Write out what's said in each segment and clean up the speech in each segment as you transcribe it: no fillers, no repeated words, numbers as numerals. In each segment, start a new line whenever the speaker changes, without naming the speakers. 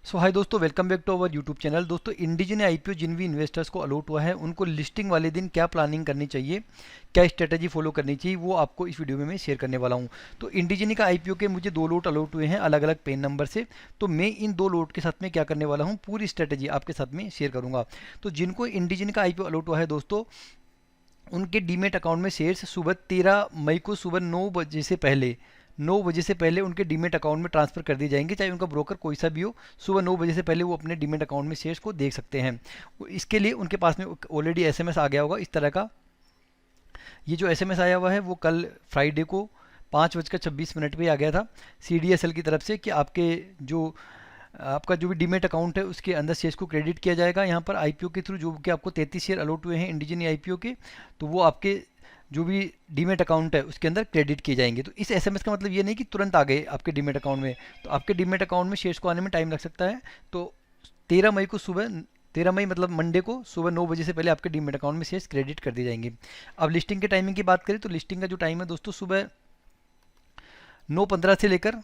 सो hi दोस्तों, welcome back to our YouTube channel. दोस्तों, Indegene IPO जिन भी इन्वेस्टर्स को अलॉट हुआ है उनको लिस्टिंग वाले दिन क्या प्लानिंग करनी चाहिए, क्या स्ट्रेटजी फॉलो करनी चाहिए, वो आपको इस वीडियो में मैं शेयर करने वाला हूँ। तो इंडिजिन का आईपीओ के मुझे 2 लोट अलॉट हुए हैं अलग अलग पेन नंबर से। तो मैं इन 2 लोट के साथ में क्या करने वाला हूँ, पूरी स्ट्रेटजी आपके साथ में शेयर करूँगा। तो जिनको इंडिजिन का आईपीओ अलॉट हुआ है दोस्तों, उनके डीमेट अकाउंट में शेयर्स सुबह 13 मई को सुबह 9 बजे से पहले उनके डीमेट अकाउंट में ट्रांसफर कर दिए जाएंगे, चाहे उनका ब्रोकर कोई सा भी हो। सुबह 9 बजे से पहले वो अपने डीमेट अकाउंट में शेयर्स को देख सकते हैं। इसके लिए उनके पास में ऑलरेडी एसएमएस आ गया होगा इस तरह का। ये जो एसएमएस आया हुआ है वो कल फ्राइडे को 5:26 पे आ गया था सीडीएसएल की तरफ से कि आपका जो भी डीमेट अकाउंट है उसके अंदर शेयर्स को क्रेडिट किया जाएगा। यहाँ पर आईपीओ के थ्रू जो कि आपको 33 शेयर अलॉट हुए हैं इंडिजिन आईपीओ के, तो वो आपके जो भी डीमेट अकाउंट है उसके अंदर क्रेडिट किए जाएंगे। तो इस एसएमएस का मतलब ये नहीं कि तुरंत आ गए आपके डीमेट अकाउंट में, तो आपके डीमेट अकाउंट में शेयर्स को आने में टाइम लग सकता है। तो 13 मई मतलब मंडे को सुबह 9 बजे से पहले आपके डीमेट अकाउंट में शेयर्स क्रेडिट कर दिए जाएंगे। अब लिस्टिंग के टाइमिंग की बात करें तो लिस्टिंग का जो टाइम है दोस्तों, सुबह 9:15 से लेकर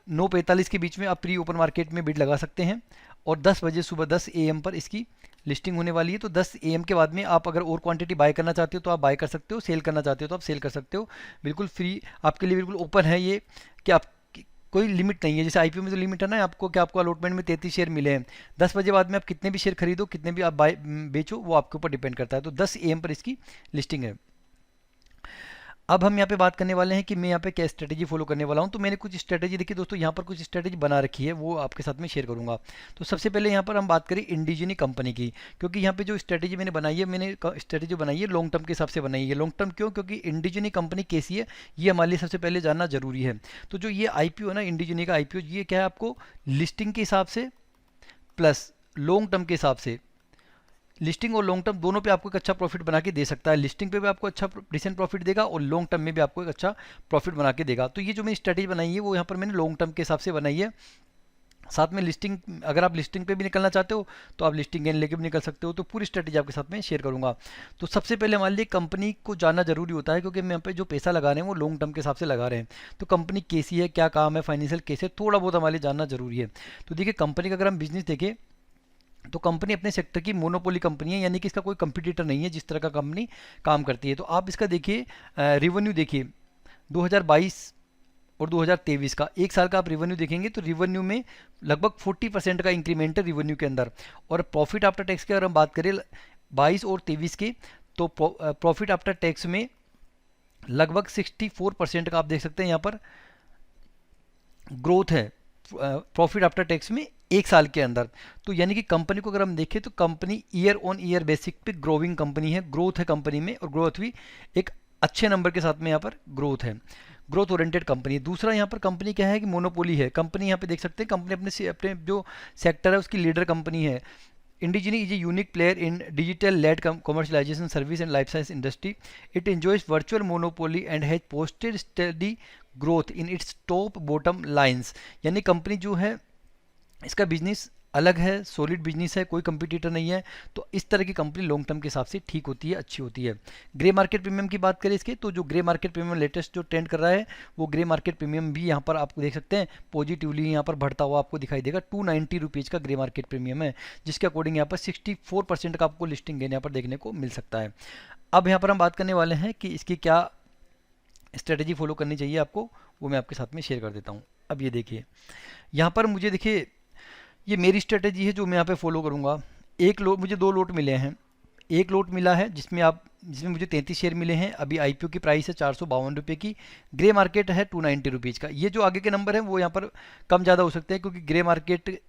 9:45 के बीच में आप प्री ओपन मार्केट में बिड लगा सकते हैं। और 10 बजे सुबह 10 AM पर इसकी लिस्टिंग होने वाली है। तो 10 AM के बाद में आप अगर और क्वांटिटी बाय करना चाहते हो तो आप बाय कर सकते हो, सेल करना चाहते हो तो आप सेल कर सकते हो। बिल्कुल फ्री आपके लिए, बिल्कुल ओपन है ये कि आप कोई लिमिट नहीं है। जैसे आईपीओ में तो लिमिट है ना आपको, कि आपको अलॉटमेंट में 33 शेयर मिले हैं। 10 बजे बाद में आप कितने भी शेयर खरीदो, कितने भी आप बेचो, वो आपके ऊपर डिपेंड करता है। तो 10 AM पर इसकी लिस्टिंग है। अब हम यहाँ पे बात करने वाले हैं कि मैं यहाँ पे क्या स्ट्रेटेजी फॉलो करने वाला हूँ। तो मैंने कुछ स्ट्रेटेजी देखी दोस्तों, यहाँ पर कुछ स्ट्रेटेजी बना रखी है, वो आपके साथ में शेयर करूँगा। तो सबसे पहले यहाँ पर हम बात करें इंडिजिनी कंपनी की, क्योंकि यहाँ पे जो स्ट्रेटेजी मैंने बनाई है, मैंने स्ट्रेटेजी बनाई है लॉन्ग टर्म के हिसाब से बनाई है। लॉन्ग टर्म क्यों? क्योंकि इंडिजिनी कंपनी कैसी है ये हमारे लिए सबसे पहले जानना जरूरी है। तो जो ये आईपीओ है ना, इंडिजिनी का आईपीओ, ये क्या है, आपको लिस्टिंग के हिसाब से प्लस लॉन्ग टर्म के हिसाब से, लिस्टिंग और लॉन्ग टर्म दोनों पे आपको एक अच्छा प्रॉफिट बना के दे सकता है। लिस्टिंग पे भी आपको अच्छा डिसेंट प्रॉफिट देगा और लॉन्ग टर्म में भी आपको एक अच्छा प्रॉफिट बना के देगा। तो ये जो मैंने स्ट्रेटेजी बनाई है वो यहाँ पर मैंने लॉन्ग टर्म के हिसाब से बनाई है। साथ में लिस्टिंग, अगर आप लिस्टिंग पे भी निकलना चाहते हो तो आप लिस्टिंग गेन लेके भी निकल सकते हो। तो पूरी स्ट्रेटेजी आपके साथ में शेयर करूंगा। तो सबसे पहले हमारे लिए कंपनी को जानना जरूरी होता है, क्योंकि हम यहाँ पे जो पैसा लगा रहे हैं वो लॉन्ग टर्म के हिसाब से लगा रहे हैं। तो कंपनी कैसी है, क्या काम है, फाइनेंशियल कैसे, थोड़ा बहुत हमारे लिए जानना जरूरी है। तो देखिए, कंपनी का अगर हम बिजनेस देखें तो कंपनी अपने सेक्टर की मोनोपोली कंपनी है, यानी कि इसका कोई कंपटीटर नहीं है जिस तरह का कंपनी काम करती है। तो आप इसका देखिए, रिवेन्यू देखिए 2022 और 2023 का एक साल का आप रिवेन्यू देखेंगे तो रिवेन्यू में लगभग 40% का इंक्रीमेंट है रिवेन्यू के अंदर। और प्रॉफिट आफ्टर टैक्स की अगर हम बात करें 22 और 23 के, तो प्रॉफिट आफ्टर टैक्स में लगभग 64% का आप देख सकते हैं यहाँ पर ग्रोथ है प्रॉफिट आफ्टर टैक्स में एक साल के अंदर। तो यानी कि कंपनी को अगर हम देखें तो company year on year basic पे ग्रोइंग कंपनी है, ग्रोथ है कंपनी में, और ग्रोथ भी एक अच्छे नंबर के साथ में यहाँ पर ग्रोथ है, ग्रोथ ओरिएंटेड कंपनी है। दूसरा यहाँ पर कंपनी क्या है कि मोनोपोली है कंपनी। यहाँ पे देख सकते हैं कंपनी अपने जो सेक्टर है उसकी लीडर कंपनी है। Indigene is a unique player in digital-led commercialization service and life science industry. It enjoys virtual monopoly and has posted steady growth in its top bottom lines. यानी company जो है इसका business अलग है, solid business है, कोई competitor नहीं है। तो इस तरह की कंपनी लॉन्ग टर्म के हिसाब से ठीक होती है, अच्छी होती है। ग्रे मार्केट प्रीमियम की बात करें इसके, तो जो ग्रे मार्केट प्रीमियम लेटेस्ट जो ट्रेंड कर रहा है वो ग्रे मार्केट प्रीमियम भी यहाँ पर आपको देख सकते हैं पॉजिटिवली यहाँ पर बढ़ता हुआ आपको दिखाई देगा। 290 रुपीज़ का ग्रे मार्केट प्रीमियम है, जिसके अकॉर्डिंग यहाँ पर 64% का आपको लिस्टिंग गेन यहाँ पर देखने को मिल सकता है। अब यहाँ पर हम बात करने वाले हैं कि इसकी क्या स्ट्रेटेजी फॉलो करनी चाहिए आपको, वो मैं आपके साथ में शेयर कर देता हूँ। अब ये देखिए, यहाँ पर मुझे देखिए ये मेरी स्ट्रेटेजी है जो मैं यहाँ पे फॉलो करूँगा। एक लोट, मुझे 2 लोट मिले हैं। एक लोट मिला है जिसमें मुझे 33 शेयर मिले हैं। अभी आईपीओ की प्राइस है 452 रुपये की, ग्रे मार्केट है 290 रुपीज़ का। ये जो आगे के नंबर हैं वो यहाँ पर कम ज़्यादा हो सकते हैं, क्योंकि ग्रे मार्केट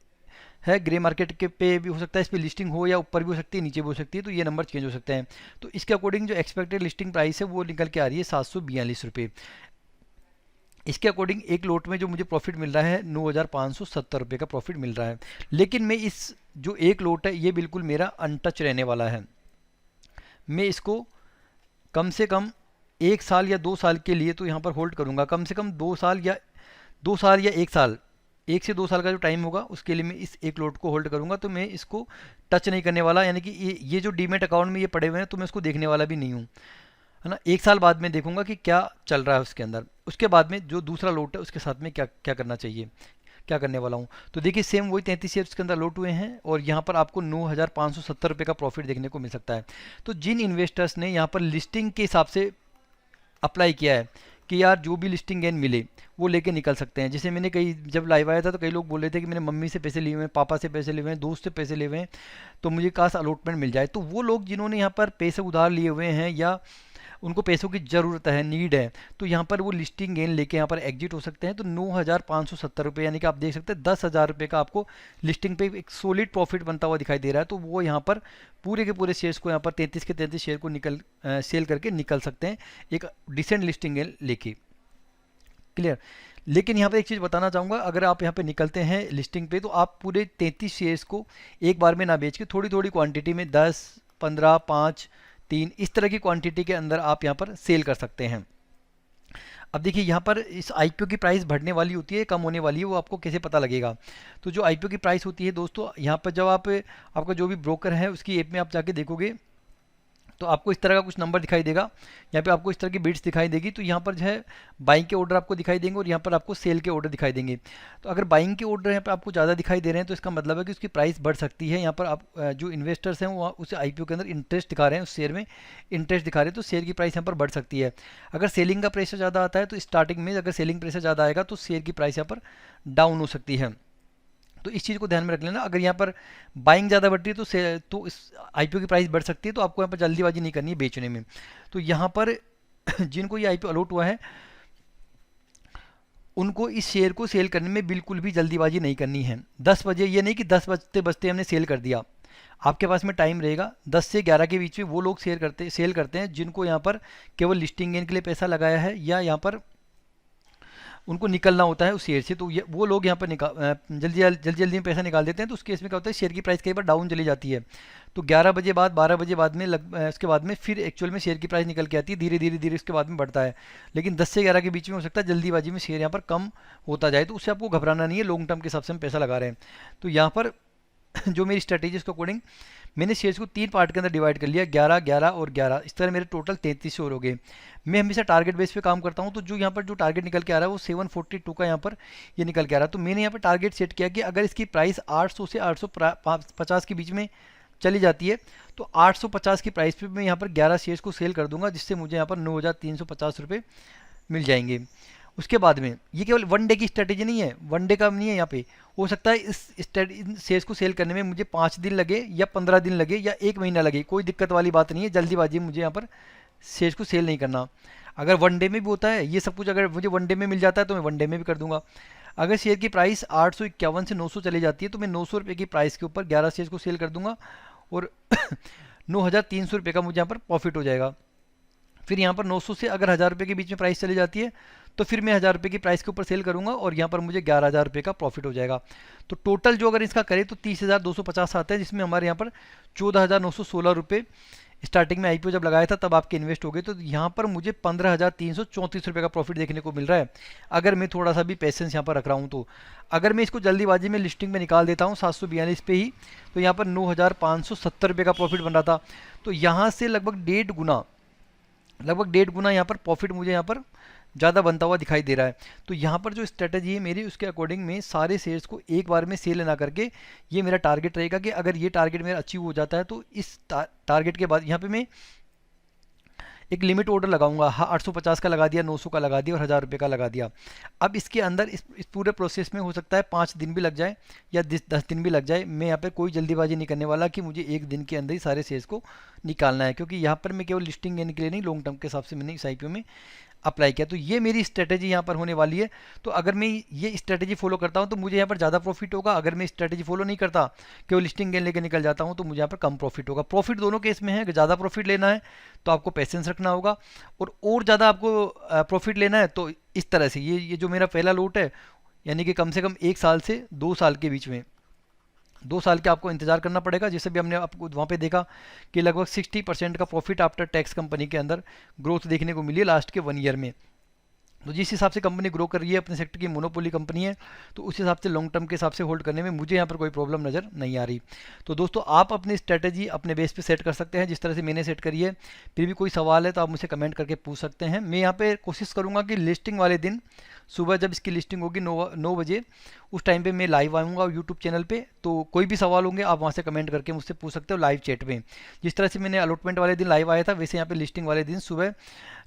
है, ग्रे मार्केट के पे भी हो सकता है, इस पर लिस्टिंग हो या ऊपर भी हो सकती है, नीचे भी हो सकती है, तो ये नंबर चेंज हो सकते हैं। तो इसके अकॉर्डिंग जो एक्सपेक्टेड लिस्टिंग प्राइस है वो निकल के आ रही है 742 रुपये। इसके अकॉर्डिंग एक लोट में जो मुझे प्रॉफिट मिल रहा है 9,570 रुपये का प्रॉफिट मिल रहा है। लेकिन मैं इस जो एक लोट है ये बिल्कुल मेरा अनटच रहने वाला है। मैं इसको कम से कम 1 साल या 2 साल के लिए तो यहाँ पर होल्ड करूँगा। कम से कम 2 साल या 1 साल, 1 से 2 साल का जो टाइम होगा उसके लिए मैं इस एक लोट को होल्ड करूँगा। तो मैं इसको टच नहीं करने वाला, यानी कि ये जो डीमेट अकाउंट में ये पड़े हुए हैं तो मैं इसको देखने वाला भी नहीं हूँ, है ना। 1 साल बाद में देखूंगा कि क्या चल रहा है उसके अंदर। उसके बाद में जो दूसरा लोट है उसके साथ में क्या क्या करना चाहिए, क्या करने वाला हूँ। तो देखिए सेम वही 33 शेयर्स के अंदर अलॉट हुए हैं और यहाँ पर आपको 9,570 रुपये का प्रॉफिट देखने को मिल सकता है। तो जिन इन्वेस्टर्स ने यहाँ पर लिस्टिंग के हिसाब से अप्लाई किया है कि यार जो भी लिस्टिंग गेन मिले वो लेके निकल सकते हैं, जैसे मैंने कई जब लाइव आया था तो कई लोग बोल रहे थे कि मैंने मम्मी से पैसे लिए हुए हैं, पापा से पैसे लिए हुए हैं, दोस्त से पैसे लिए हुए हैं, तो मुझे काश अलॉटमेंट मिल जाए। तो वो लोग जिन्होंने यहाँ पर पैसे उधार लिए हुए हैं या उनको पैसों की ज़रूरत है, नीड है, तो यहाँ पर वो लिस्टिंग गेन लेके यहाँ पर एग्जिट हो सकते हैं। तो 9,570 रुपये यानी कि आप देख सकते हैं 10,000 रुपये का आपको लिस्टिंग पे एक सॉलिड प्रॉफिट बनता हुआ दिखाई दे रहा है। तो वो यहाँ पर पूरे के पूरे शेयर्स को यहाँ पर 33 के 33 शेयर को सेल करके निकल सकते हैं एक डिसेंट लिस्टिंग गेन लेके। क्लियर। लेकिन यहाँ पे एक चीज़ बताना चाहूँगा, अगर आप यहाँ पे निकलते हैं लिस्टिंग पे तो आप पूरे 33 शेयर्स को एक बार में ना बेच के थोड़ी थोड़ी क्वांटिटी में 10, 15, 5, 3 इस तरह की क्वांटिटी के अंदर आप यहाँ पर सेल कर सकते हैं। अब देखिए यहाँ पर इस आईपीओ की प्राइस बढ़ने वाली होती है कम होने वाली है, वो आपको कैसे पता लगेगा। तो जो आईपीओ की प्राइस होती है दोस्तों, यहाँ पर जब आपका जो भी ब्रोकर है उसकी ऐप में आप जाके देखोगे तो आपको इस तरह का कुछ नंबर दिखाई देगा, यहाँ पे आपको इस तरह की बिट्स दिखाई देगी। तो यहाँ पर जो है बाइंग के ऑर्डर आपको दिखाई देंगे और यहाँ पर आपको सेल के ऑर्डर दिखाई देंगे। तो अगर बाइंग के ऑर्डर यहाँ पे आपको ज़्यादा दिखाई दे रहे हैं तो इसका मतलब है कि उसकी प्राइस बढ़ सकती है। यहाँ पर आप जो इन्वेस्टर्स हैं वो उस आईपीओ के अंदर इंटरेस्ट दिखा रहे हैं, उस शेयर में इंटरेस्ट दिखा रहे हैं, तो शेयर की प्राइस यहाँ पर बढ़ सकती है। अगर सेलिंग का प्रेशर ज़्यादा आता है तो स्टार्टिंग में अगर सेलिंग प्रेशर ज़्यादा आएगा तो शेयर की प्राइस यहाँ पर डाउन हो सकती है। तो इस चीज़ को ध्यान में रख लेना, अगर यहाँ पर बाइंग ज़्यादा बढ़ती है तो इस आईपीओ की प्राइस बढ़ सकती है, तो आपको यहाँ पर जल्दीबाजी नहीं करनी है बेचने में। तो यहाँ पर जिनको ये आईपीओ अलॉट हुआ है उनको इस शेयर को सेल करने में बिल्कुल भी जल्दीबाजी नहीं करनी है। 10 बजे, ये नहीं कि 10 बजते बजते हमने सेल कर दिया, आपके पास में टाइम रहेगा 10 से 11 के बीच में। वो लोग सेल करते हैं जिनको यहाँ पर केवल लिस्टिंग गेन के लिए पैसा लगाया है या यहाँ पर उनको निकलना होता है उस शेयर से। तो वो लोग यहाँ पर जल्दी में पैसा निकाल देते हैं। तो उस केस में क्या होता है, शेयर की प्राइस कई बार डाउन चली जाती है। तो 11 बजे बाद 12 बजे बाद में उसके बाद में फिर एक्चुअल में शेयर की प्राइस निकल के आती है, धीरे धीरे उसके बाद में बढ़ता है। लेकिन 10 से 11 के बीच में हो सकता है जल्दीबाजी में शेयर यहाँ पर कम होता जाए, तो उससे आपको घबराना नहीं है, लॉन्ग टर्म के हिसाब से हम पैसा लगा रहे हैं। तो यहाँ पर जो मेरी स्ट्रेटेजी उसके अकॉर्डिंग मैंने शेयर्स को 3 पार्ट के अंदर डिवाइड कर लिया, 11, 11 और 11, इस तरह मेरे टोटल 33 शेयर हो गए। मैं हमेशा टारगेट बेस पे काम करता हूं, तो जो यहाँ पर जो टारगेट निकल के आ रहा है वो 742 का यहाँ पर ये निकल के आ रहा है। तो मैंने यहाँ पर टारगेट सेट किया कि अगर इसकी प्राइस 800 से 850 के बीच में चली जाती है तो 850 की प्राइस पे मैं यहाँ पर 11 शेयर्स को सेल कर दूंगा, जिससे मुझे यहाँ पर 9,350 रुपये मिल जाएंगे। उसके बाद में ये केवल वन डे की स्ट्रेटेजी नहीं है, वन डे का नहीं है, यहाँ पे हो सकता है इस शेयर्स को सेल करने में मुझे 5 दिन लगे या 15 दिन लगे या 1 महीना लगे, कोई दिक्कत वाली बात नहीं है। जल्दीबाजी मुझे यहाँ पर शेयर्स को सेल नहीं करना। अगर वन डे में भी होता है ये सब कुछ, अगर मुझे वन डे में मिल जाता है तो मैं वन डे में भी कर दूंगा। अगर शेयर की प्राइस 851 से 900 चली जाती है तो मैं 900 रुपये की प्राइस के ऊपर 11 शेयर्स को सेल कर दूंगा और 9,300 रुपये का मुझे यहाँ पर प्रॉफिट हो जाएगा। फिर यहाँ पर 900 से अगर 1,000 रुपये के बीच में प्राइस चली जाती है तो फिर मैं 1,000 रुपये की प्राइस के ऊपर सेल करूंगा और यहाँ पर मुझे 11,000 रुपये का प्रॉफिट हो जाएगा। तो टोटल जो अगर इसका करें तो 30,250 आता है, जिसमें हमारे यहाँ पर 14,916 रुपये स्टार्टिंग में आईपीओ जब लगाया था तब आपके इन्वेस्ट हो गए। तो यहाँ पर मुझे 15,334 रुपये का प्रॉफिट देखने को मिल रहा है, अगर मैं थोड़ा सा भी पेशेंस यहाँ पर रख रहा हूँ। तो अगर मैं इसको जल्दीबाजी में लिस्टिंग में निकाल देता हूँ 742 पे ही, तो यहाँ पर 9,570 रुपये का प्रॉफिट बन रहा था। तो यहाँ से लगभग 1.5 गुना यहाँ पर प्रॉफिट मुझे यहाँ पर ज़्यादा बनता हुआ दिखाई दे रहा है। तो यहाँ पर जो स्ट्रेटजी है मेरी, उसके अकॉर्डिंग में सारे शेयर्स को एक बार में सेल ना करके ये मेरा टारगेट रहेगा कि अगर ये टारगेट मेरा अचीव हो जाता है तो इस टारगेट के बाद यहाँ पे मैं एक लिमिट ऑर्डर लगाऊंगा। हाँ, 850 का लगा दिया, 900 का लगा दिया और 1,000 रुपये का लगा दिया। अब इसके अंदर इस पूरे प्रोसेस में हो सकता है 5 दिन भी लग जाए या 10 दिन भी लग जाए। मैं यहाँ पे कोई जल्दीबाजी नहीं करने वाला कि मुझे 1 दिन के अंदर ही सारे शेयर्स को निकालना है, क्योंकि यहाँ पर मैं केवल लिस्टिंग लेने के लिए नहीं, लॉन्ग टर्म के हिसाब से मैंने इस आईपीओ में अप्लाई किया। तो ये मेरी स्ट्रेटेजी यहाँ पर होने वाली है। तो अगर मैं ये स्ट्रेटेजी फॉलो करता हूँ तो मुझे यहाँ पर ज़्यादा प्रॉफिट होगा। अगर मैं स्ट्रेटेजी फॉलो नहीं करता, केवल लिस्टिंग गेन लेके निकल जाता हूँ, तो मुझे यहाँ पर कम प्रॉफिट होगा। प्रॉफिट दोनों केस में है। अगर ज़्यादा प्रॉफिट लेना है तो आपको पेशेंस रखना होगा, और ज़्यादा आपको प्रॉफिट लेना है तो इस तरह से ये जो मेरा पहला लॉट है, यानी कि कम से कम 1 साल से 2 साल के बीच में, 2 साल के आपको इंतजार करना पड़ेगा। जैसे भी हमने आपको वहाँ पे देखा कि लगभग 60% का प्रॉफिट आफ्टर टैक्स कंपनी के अंदर ग्रोथ देखने को मिली है लास्ट के 1 ईयर में। तो जिस हिसाब से कंपनी ग्रो कर रही है, अपने सेक्टर की मोनोपोली कंपनी है, तो उस हिसाब से लॉन्ग टर्म के हिसाब से होल्ड करने में मुझे यहाँ पर कोई प्रॉब्लम नज़र नहीं आ रही। तो दोस्तों आप अपनी स्ट्रेटेजी अपने बेस पे सेट कर सकते हैं जिस तरह से मैंने सेट करी है। फिर भी कोई सवाल है तो आप मुझे कमेंट करके पूछ सकते हैं। मैं यहाँ पे कोशिश करूँगा कि लिस्टिंग वाले दिन सुबह जब इसकी लिस्टिंग होगी 9 बजे, उस टाइम पे मैं लाइव आऊँगा यूट्यूब चैनल पे। तो कोई भी सवाल होंगे आप वहाँ से कमेंट करके मुझसे पूछ सकते हो लाइव चैट में। जिस तरह से मैंने अलॉटमेंट वाले दिन लाइव आया था, वैसे यहाँ पे लिस्टिंग वाले दिन सुबह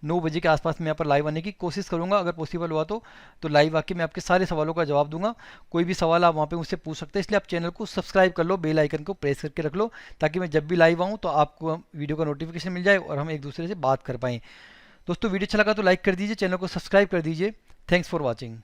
9 बजे के आसपास मैं यहाँ पर लाइव आने की कोशिश करूँगा। अगर पॉसिबल हुआ तो लाइव आके मैं आपके सारे सवालों का जवाब दूंगा। कोई भी सवाल आप वहाँ पे मुझसे पूछ सकते हैं, इसलिए आप चैनल को सब्सक्राइब कर लो, बेल आइकन को प्रेस करके रख लो, ताकि मैं जब भी लाइव आऊँ तो आपको वीडियो का नोटिफिकेशन मिल जाए और हम एक दूसरे से बात कर पाएँ। दोस्तों वीडियो अच्छा लगा तो लाइक कर दीजिए, चैनल को सब्सक्राइब कर दीजिए। Thanks for watching.